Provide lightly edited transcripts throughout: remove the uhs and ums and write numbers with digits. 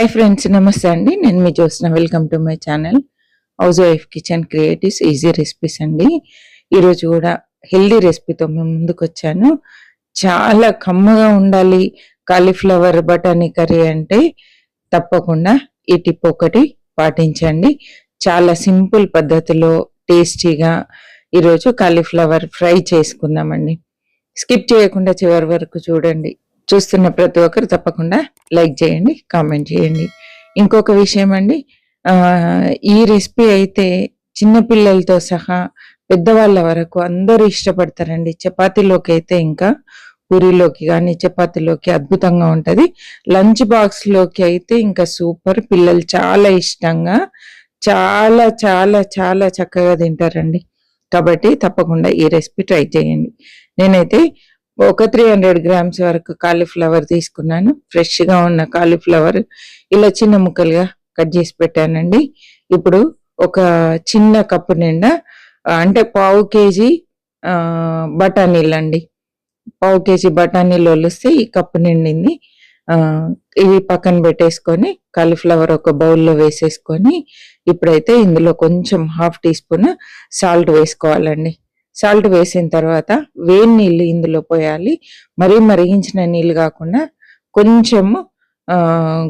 Hi friends, నమస్తే అండి. నేను మీ Jyotsna. Welcome to my channel housewife kitchen creatives easy recipes అండి. ఈరోజు కూడా హెల్దీ రెసిపీతో మేము ముందుకు వచ్చాను. చాలా కమ్మగా ఉండాలి కాలీఫ్లవర్ బఠానీ కర్రీ అంటే తప్పకుండా ఈ టిప్ ఒకటి పాటించండి. చాలా సింపుల్ పద్ధతిలో టేస్టీగా ఈరోజు కాలీఫ్లవర్ ఫ్రై చేసుకుందామండి. స్కిప్ చేయకుండా చివరి వరకు చూడండి. చూస్తున్న ప్రతి ఒక్కరు తప్పకుండా లైక్ చేయండి, కామెంట్ చేయండి. ఇంకొక విషయం అండి, ఈ రెసిపీ అయితే చిన్నపిల్లలతో సహా పెద్దవాళ్ళ వరకు అందరూ ఇష్టపడతారండి. చపాతీలోకి అయితే ఇంకా పూరీలోకి కానీ చపాతీలోకి అద్భుతంగా ఉంటుంది. లంచ్ బాక్స్లోకి అయితే ఇంకా సూపర్. పిల్లలు చాలా ఇష్టంగా చాలా చాలా చాలా చక్కగా తింటారండి. కాబట్టి తప్పకుండా ఈ రెసిపీ ట్రై చేయండి. నేనైతే ఒక 300 గ్రామ్స్ వరకు కాలీఫ్లవర్ తీసుకున్నాను. ఫ్రెష్గా ఉన్న కాలీఫ్లవర్ ఇలా చిన్న ముక్కలుగా కట్ చేసి పెట్టానండి. ఇప్పుడు ఒక చిన్న కప్పు నిండా అంటే పావు కేజీ బఠానీలు అండి. పావు కేజీ బఠానీలు వలిస్తే ఈ కప్పు నిండింది. ఇవి పక్కన పెట్టేసుకొని కాలీఫ్లవర్ ఒక బౌల్లో వేసేసుకొని ఇప్పుడైతే ఇందులో కొంచెం 1/2 టీ స్పూన్ సాల్ట్ వేసుకోవాలండి. సాల్ట్ వేసిన తర్వాత వేడి నీళ్ళు ఇందులో పోయాలి. మరీ మరిగించిన నీళ్ళు కాకుండా కొంచెము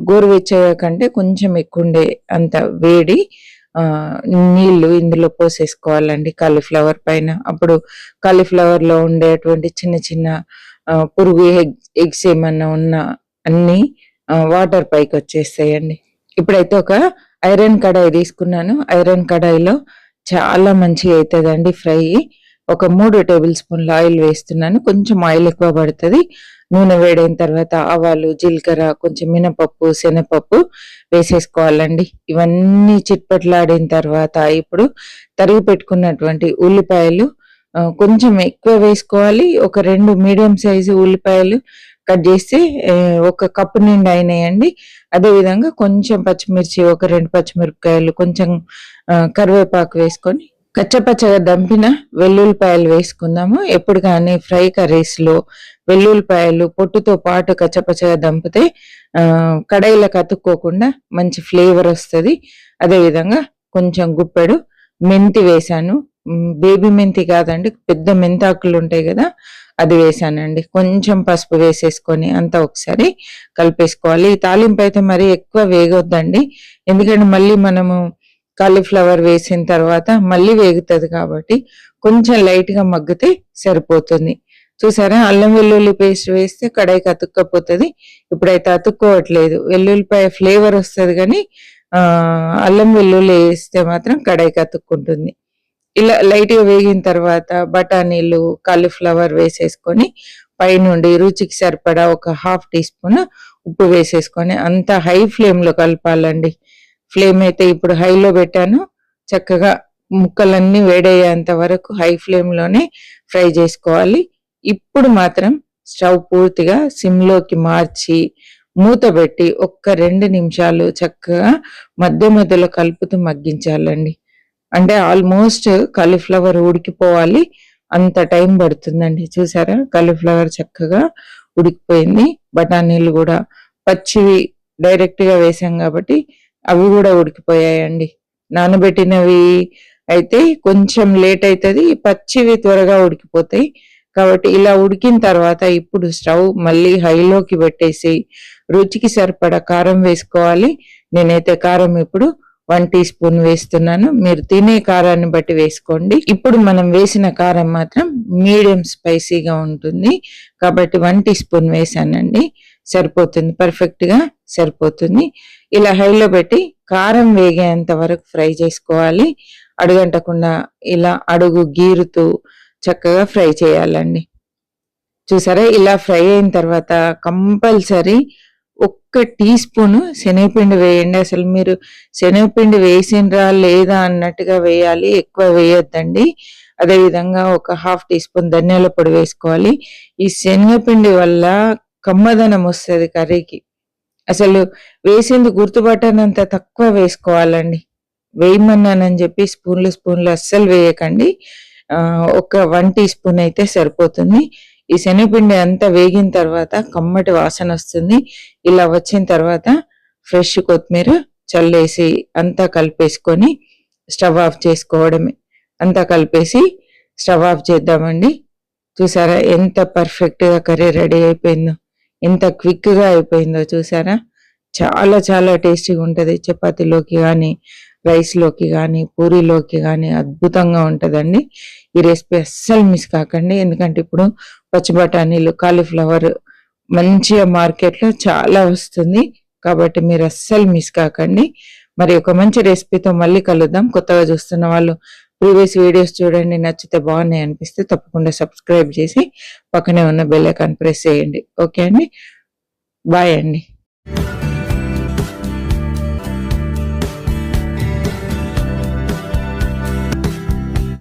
గోరువెచ్చగా కంటే కొంచెం ఎక్కువ ఉండే అంత వేడి నీళ్లు ఇందులో పోసేసుకోవాలండి కాలీఫ్లవర్ పైన. అప్పుడు కాలీఫ్లవర్లో ఉండేటువంటి చిన్న చిన్న పురుగు ఎగ్స్ ఏమన్నా ఉన్నా అన్ని వాటర్ పైకి వచ్చేస్తాయండి. ఇప్పుడైతే ఒక ఐరన్ కడాయి తీసుకున్నాను. ఐరన్ కడాయిలో చాలా మంచిగా అవుతుందండి ఫ్రై. ఒక 3 టేబుల్ స్పూన్ల ఆయిల్ వేస్తున్నాను. కొంచెం ఆయిల్ ఎక్కువ పడుతుంది. నూనె వేడైన తర్వాత ఆవాలు, జీలకర్ర, కొంచెం మినపప్పు, శనగపప్పు వేసేసుకోవాలండి. ఇవన్నీ చిట్పట్లాడిన తర్వాత ఇప్పుడు తరిగి పెట్టుకున్నటువంటి ఉల్లిపాయలు కొంచెం ఎక్కువ వేసుకోవాలి. ఒక 2 మీడియం సైజు ఉల్లిపాయలు కట్ చేస్తే ఒక కప్పు నిండా అయినాయండి. అదేవిధంగా కొంచెం పచ్చిమిర్చి, ఒక 2 పచ్చిమిరపకాయలు, కొంచెం కరివేపాకు వేసుకొని కచ్చపచ్చగా దంపిన వెల్లుల్లిపాయలు వేసుకుందాము. ఎప్పుడు కానీ ఫ్రై కర్రీస్లో వెల్లుల్లిపాయలు పొట్టుతో పాటు కచ్చపచ్చగా దంపితే కడాయిలకు అతుక్కోకుండా మంచి ఫ్లేవర్ వస్తుంది. అదేవిధంగా కొంచెం గుప్పెడు మెంతి వేసాను. బేబీ మెంతి కాదండి, పెద్ద మెంతాకులు ఉంటాయి కదా, అది వేసానండి. కొంచెం పసుపు వేసేసుకొని అంతా ఒకసారి కలిపేసుకోవాలి. ఈ తాలింపు అయితే మరీ ఎక్కువ వేగొద్దండి, ఎందుకంటే మళ్ళీ మనము కాలీఫ్లవర్ వేసిన తర్వాత మళ్ళీ వేగుతుంది కాబట్టి కొంచెం లైట్గా మగ్గితే సరిపోతుంది. చూసారా, అల్లం వెల్లుల్లి పేస్ట్ వేస్తే కడాయికి అతుక్కపోతుంది. ఇప్పుడైతే అతుక్కోవట్లేదు. వెల్లుల్లిపాయ ఫ్లేవర్ వస్తుంది కానీ అల్లం వెల్లుల్లి వేస్తే మాత్రం కడాయికి అతుక్కుంటుంది. ఇలా లైట్గా వేగిన తర్వాత బఠానీలు, కాలీఫ్లవర్ వేసేసుకొని పైనుండి రుచికి సరిపడా ఒక 1/2 టీ స్పూన్ ఉప్పు వేసేసుకొని అంతా హై ఫ్లేమ్లో కలపాలండి. ఫ్లేమ్ అయితే ఇప్పుడు హైలో పెట్టాను. చక్కగా ముక్కలన్నీ వేడయ్యేంత వరకు హై ఫ్లేమ్లోనే ఫ్రై చేసుకోవాలి. ఇప్పుడు మాత్రం స్టవ్ పూర్తిగా సిమ్లోకి మార్చి మూత పెట్టి ఒక్క 2 నిమిషాలు చక్కగా మధ్య మధ్యలో కలుపుతూ మగ్గించాలండి. అంటే ఆల్మోస్ట్ కాలీఫ్లవర్ ఉడికిపోవాలి, అంత టైం పడుతుందండి. చూసారా, కాలీఫ్లవర్ చక్కగా ఉడికిపోయింది. బఠానీలు కూడా పచ్చివి డైరెక్ట్గా వేసాం కాబట్టి అవి కూడా ఉడికిపోయాయండి. నానబెట్టినవి అయితే కొంచెం లేట్ అవుతుంది, పచ్చివి త్వరగా ఉడికిపోతాయి. కాబట్టి ఇలా ఉడికిన తర్వాత ఇప్పుడు స్టవ్ మళ్ళీ హైలోకి పెట్టేసి రుచికి సరిపడా కారం వేసుకోవాలి. నేనైతే కారం ఇప్పుడు 1 టీ స్పూన్ వేస్తున్నాను. మీరు తినే కారాన్ని బట్టి వేసుకోండి. ఇప్పుడు మనం వేసిన కారం మాత్రం మీడియం స్పైసీగా ఉంటుంది కాబట్టి 1 టీ స్పూన్ వేసానండి. సరిపోతుంది, పర్ఫెక్ట్ గా సరిపోతుంది. ఇలా హైలో పెట్టి కారం వేగేంత వరకు ఫ్రై చేసుకోవాలి. అడుగంటకుండా ఇలా అడుగు గీరుతూ చక్కగా ఫ్రై చేయాలండి. చూసారా, ఇలా ఫ్రై అయిన తర్వాత కంపల్సరీ 1 టీ స్పూన్ శనగపిండి వేయండి. అసలు మీరు శనగపిండి వేసిండ్రా లేదా అన్నట్టుగా వేయాలి, ఎక్కువ వేయొద్దండి. అదేవిధంగా ఒక 1/2 టీ స్పూన్ ధనియాల పొడి వేసుకోవాలి. ఈ శనగపిండి వల్ల కమ్మదనం వస్తుంది కర్రీకి. అసలు వేసింది గుర్తుపట్టనంత తక్కువ వేసుకోవాలండి. వేయమన్నానని చెప్పి స్పూన్లు అస్సలు వేయకండి. ఒక 1 టీ స్పూన్ అయితే సరిపోతుంది. ఈ శనగపిండి అంతా వేగిన తర్వాత కమ్మటి వాసన వస్తుంది. ఇలా వచ్చిన తర్వాత ఫ్రెష్ కొత్తిమీర చల్లేసి అంతా కలిపేసుకొని స్టవ్ ఆఫ్ చేసుకోవడమే. అంతా కలిపేసి స్టవ్ ఆఫ్ చేద్దామండి. చూసారా ఎంత పర్ఫెక్ట్గా కర్రీ రెడీ అయిపోయిందో, ఎంత క్విక్గా అయిపోయిందో చూసారా. చాలా చాలా టేస్టీగా ఉంటుంది. చపాతీలోకి కానీ, రైస్లోకి కానీ, పూరీలోకి కానీ అద్భుతంగా ఉంటుందండి. ఈ రెసిపీ అస్సలు మిస్ కాకండి. ఎందుకంటే ఇప్పుడు పచ్చి బఠానీలు, కాలీఫ్లవర్ మంచిగా మార్కెట్లో చాలా వస్తుంది. కాబట్టి మీరు అస్సలు మిస్ కాకండి. మరి ఒక మంచి రెసిపీతో మళ్ళీ కలుద్దాం. కొత్తగా చూస్తున్న వాళ్ళు ప్రీవియస్ వీడియోస్ చూడండి, నచ్చితే బాగున్నాయి అనిపిస్తే తప్పకుండా సబ్స్క్రైబ్ చేసి పక్కనే ఉన్న బెల్ ఐకాన్ ప్రెస్ చేయండి. ఓకే అండి, బాయ్ అండి.